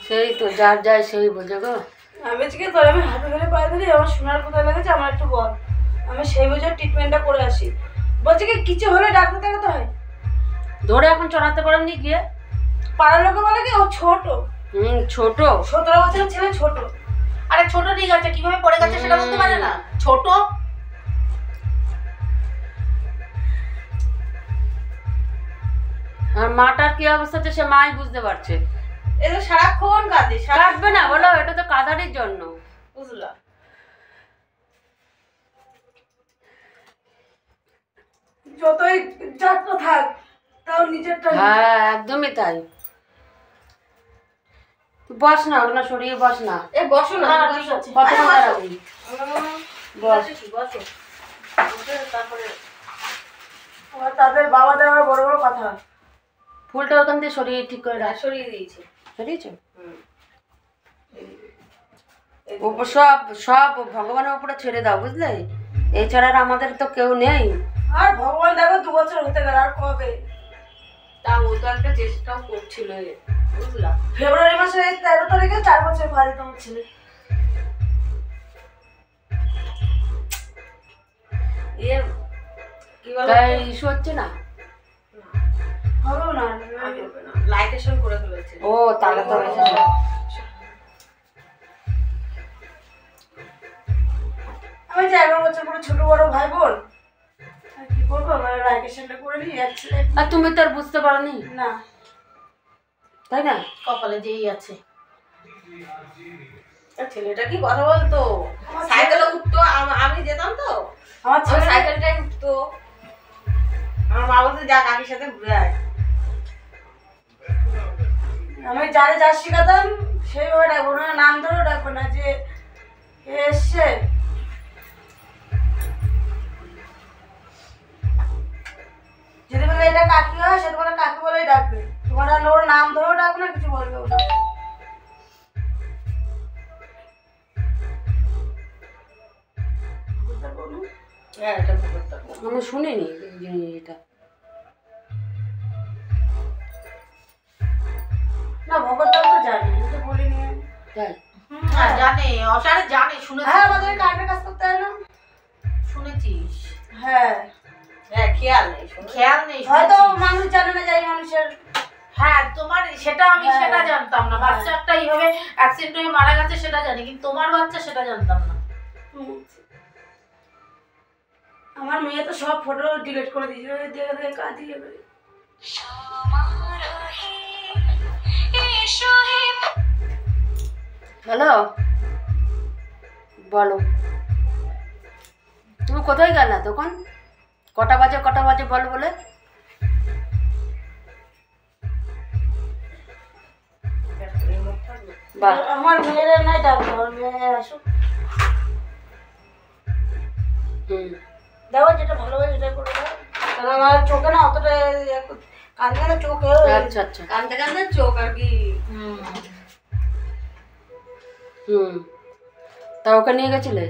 সেই তো যার যায় সেই বোঝে গো। আমি আজকে তোর আমি হাতে ধরে পায়ে ধরে আমার শোনার কোথায় লেগেছে আমার একটু বল, আমি সেই বুঝে ট্রিটমেন্টটা করে আসি। বলছি কি কিছু হলে ডাক্তার দেখাতে হয়? ধরে এখন চড়াতে পারেননি গিয়ে? পাড়ার লোকে বলে কি ও ছোট। ছোট 17 বছরের ছেলে ছোট। আরে ছোট ঠিক আছে, কিভাবে পড়ে গেছে সেটা বলতে পারে না? ছোট আর মাটার কি অবস্থা আছে সে মাই বুঝতে পারছে। এ তো সারাক্ষণ কাঁদে। কাঁদবে না বলো, এটা তো কাঁদারির জন্য। বুঝলাম। যতই জাত থাক তাও নিজেরটা। হ্যাঁ একদমই তাই। বস না, ওগুলো সরিয়ে বস না। এ বসো না, কত দাঁড়াবি? বস। তারপরে তাদের বাবাদের আবার বড় বড় কথা। ফুলটা ওখান দিয়ে সরিয়ে ঠিক করে রাখ। সরিয়ে দিয়েছে। সরিয়েছো? সব সব ভগবানের উপরে ছেড়ে দাও, বুঝলে? এছাড়া আমাদের তো কেউ নেই। আর ভগবান দেখো 2 বছর হতে গেল, আর কবে? তা ও তো একটা চেষ্টাও করছিল, বুঝলাম। ফেব্রুয়ারি মাসের 13 তারিখে 4 বছর বাড়ি তোমার ছেলে। কি বলো, তাই ইস্যু হচ্ছে না? হবে না, লাইটেশন করে ফেলেছে। ও তাহলে তো আমি যে 11 বছর পরে ছোট বড় ভাই বোন কি করবো, লাইকেশনটা করে নিই। আর তুমি তো আর বুঝতে পারোনি না, তাই না? কপালে যেই আছে। ছেলেটা কি কথা বলতো, সাইকেলে উঠতো, আমি যেতাম তো, আমার ছেলে সাইকেলটাই উঠতো। আমার মা বলতো যা কাকির সাথে ঘুরে আয়। আমি যারে যা শিখাতাম সেইভাবে ডাকবো না, নাম ধরেও ডাকবো না যে এসছে। যদি বলে এটা কাকি হয় সে তোমার কাকি বলেই ডাকবে, তোমার আর ওর নাম ধরেও ডাকবে না, কিছু বলবে না। হ্যাঁ এটা ব্যাপারটা আমি শুনিনি এটা। না ভগবতটাও তো জানি, আমি তো বলিনি। তাই হ্যাঁ জানে, অসারে জানে, শুনেছি। হ্যাঁ আমাদের কার্ডের কাজ করতে হয় না? শুনেছিস? হ্যাঁ হ্যাঁ খেয়াল নেই, খেয়াল নেই, হয়তো মানুষ জানে না, যাই মানুষের। হ্যাঁ তোমার সেটা আমি সেটা জানতাম না। বাচ্চা একটা এইভাবে অ্যাক্সিডেন্ট হয়ে মারা গেছে সেটা জানি, কিন্তু তোমার বাচ্চা সেটা জানতাম না। আমার মেয়ে তো সব ফটো ডিলিট করে দিয়েছে, দেখে দেখে কাঁদি যাবে। হ্যালো, বলো তুমি কোথায় গেল তখন? কটা বাজে বলো বলে। আমার মেয়েরা নাই ডাকবো, আমার মেয়ে আসুক। দেখো যেটা ভালো হয় সেটা করে দাও, কারণ আমার চোখে না অতটা কাঁদবে না, চোখে আচ্ছা আচ্ছা কান্দতে কান্দতে চোখ আর কি। তা ওকে নিয়ে গেছিলে?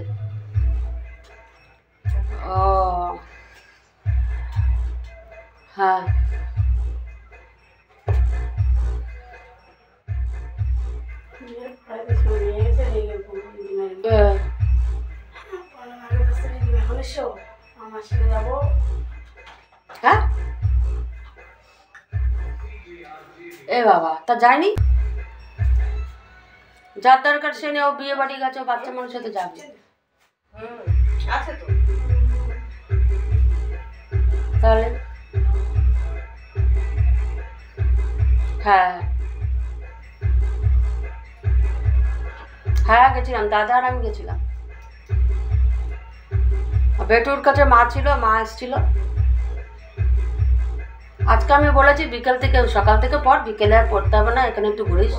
ও হ্যাঁ আমার সাথে যাবো। হ্যাঁ এ বাবা, তা যায়নি? যার দরকার সে নেই, ও বিয়ে বাড়ি গেছে, বাচ্চা মানুষের সাথে যাবে। আছে তো তাহলে হ্যাঁ হ্যাঁ গেছিলাম, দাদা আর আমি গেছিলাম। বেটুর কাছে মা ছিল, মা এসেছিল। আজকে আমি বলেছি বিকেল থেকে, সকাল থেকে পর, বিকেলে আর পড়তে হবে না, এখানে একটু ঘুরিস।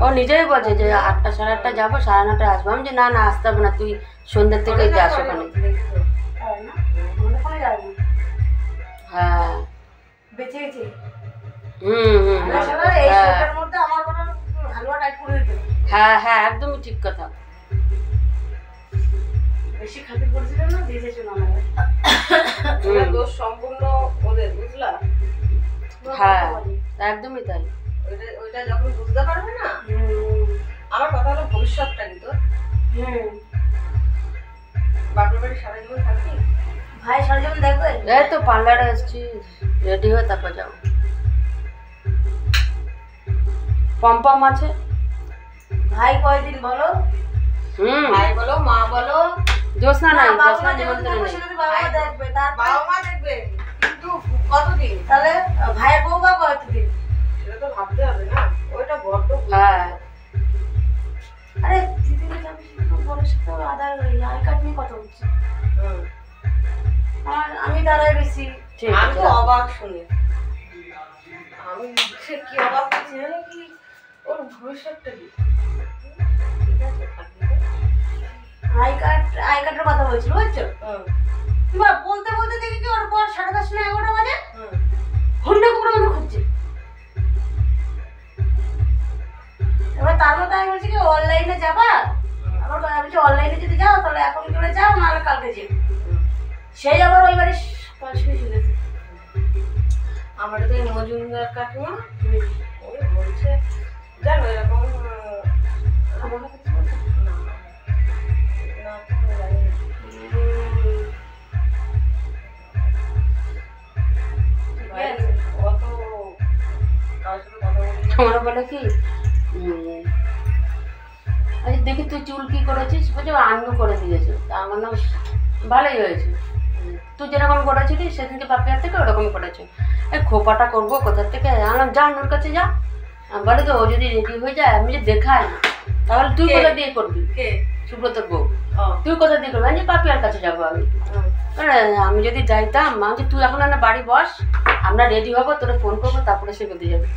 ও নিজেই বলছে যে 8টা সাড়ে 8টা যাবো, 9:30 আসবো। আমি যে না না আসতে হবে না, তুই সন্ধ্যের থেকেই যাস ওখানে। হ্যাঁ বেঁচে গেছি। হুম হ্যাঁ হ্যাঁ একদমই ঠিক কথা। দিয়েছে না দোষ সম্পূর্ণ ওদের, বুঝলা? হ্যাঁ একদমই তাই। ওইটা যখন বুঝতে পারবে না, আমার কথা হলো ভবিষ্যৎটা কিন্তু বাপের বাড়ি সারা জীবন থাকবি? ভাই সারা জীবন দেখবে? এই তো পার্লারে এসছি, রেডি হয়ে তারপর যাবো। পম্পম আছে। ভাই কয়দিন বলো? ভাই বলো, মা বলো, জোসনা নাই, জোসনা যেমন নিমন্ত্রণ নেই। বাবা দেখবে, তার বাবা মা দেখবে, কিন্তু কতদিন? তাহলে ভাইয়ের বউ বা কতদিন? সেটা তো ভাবতে হবে না, ওইটা বড্ড। হ্যাঁ আরে দিদিকে আমি তো বলে সাথে আধার আই কার্ড নিয়ে কথা হচ্ছে। আমি দাঁড়াই বেশি। আমি তো অবাক শুনি, আমি কি অবাক হচ্ছি জানি কি, ওর ভবিষ্যৎটা কি? আই কার্ডের কথা বলছিল, বুঝছো? বলতে বলতে দেখি কি ওর পর 10:30 না 11টা বাজে হন্ডা করে মনে খুঁজছে। এবার তার মধ্যে আমি বলছি কি অনলাইনে যাবা, আবার আমি বলছি অনলাইনে যদি যাও তাহলে এখন করে যাও, নাহলে কালকে যাও। সেই আবার ওই বাড়ি সরাসরি চলেছে। আমার তো এই মজুমদার কাকিমা ওই বলছে, জানো এরকম আমার কাছে বলছে না না তো জানি না। আমরা বলে কি আচ্ছা দেখি তুই চুল কি করেছিস, বলছে আন্নু করে দিয়েছে। তা আমার নাম ভালোই হয়েছে, তুই যেরকম করেছিলি সেদিনকে পাপিয়ার থেকে ওরকম করেছে। এই খোপাটা করবো কোথার থেকে, আনলাম যা আন্নুর কাছে যা। বলে তো ও যদি রেডি হয়ে যায়, আমি যে দেখায় না, তাহলে তুই কোথা দিয়ে করবি? সুব্রতর বউ, তুই কোথা দিয়ে করবি? আমি পাপিয়ার কাছে যাবো আমি। আমি যদি যাইতাম, আমি তুই এখন না বাড়ি বস, আমরা রেডি হবো, তোরা ফোন করবো, তারপরে সে বেঁধে যাবে।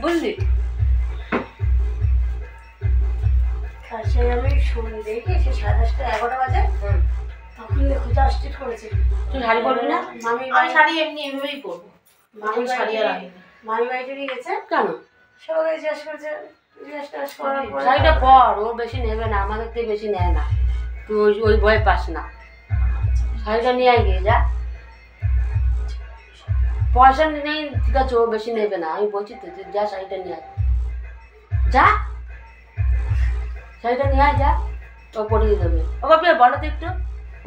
বুঝলি? সেই আমি শুনে দেখি সে 10:30 11টা বাজে, তখন খোঁজা স্ট্রিট করেছে। তুই শাড়ি পরবি না? মামি শাড়ি এমনি এভাবেই পরবো, মামি শাড়ি আর আগে মামি বাড়িতে নিয়ে গেছে। কেন? সবাই জিজ্ঞেস করছে, শাড়িটা পর, ও বেশি নেবে না, আমাদের থেকে বেশি নেয় না, তুই ওই ভয় পাস না। শাড়িটা নিয়ে আয় গিয়ে যা, পয়সা নেই ঠিক আছে, ও বেশি নেবে না, আমি বলছি তো যা শাড়িটা নিয়ে আয়, যা শাড়িটা নিয়ে আয়, যা ও পরিয়ে দেবে। ও বাপি বলো তো একটু,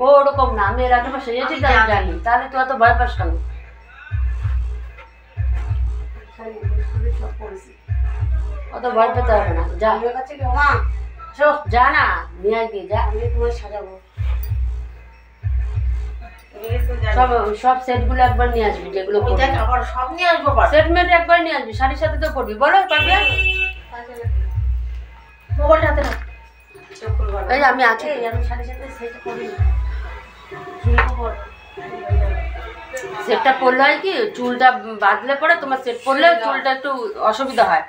ও ওরকম না, আমি এর আগে সেজেছি তাই জানি, তাহলে তুই অত ভয় পাস কেন? অত ভয় পেতে হবে না, যা কাছে কি মা যা না নিয়ে আয় গিয়ে যা, আমি তোমার সাজাবো। সব সব সেটগুলো একবার নিয়ে আসবি, যেগুলো আবার সব নিয়ে আসবো। সেট মেট একবার নিয়ে আসবি, শাড়ির সাথে তো পরবি। বলো পাপিয়া, মোবাইলটা হাতে রাখ। এই আমি আছি, আমি সাথে সাথে সেট করি, সেটটা পরলে হয় কি, চুলটা বাঁধলে পরে তোমার সেট পরলে চুলটা একটু অসুবিধা হয়।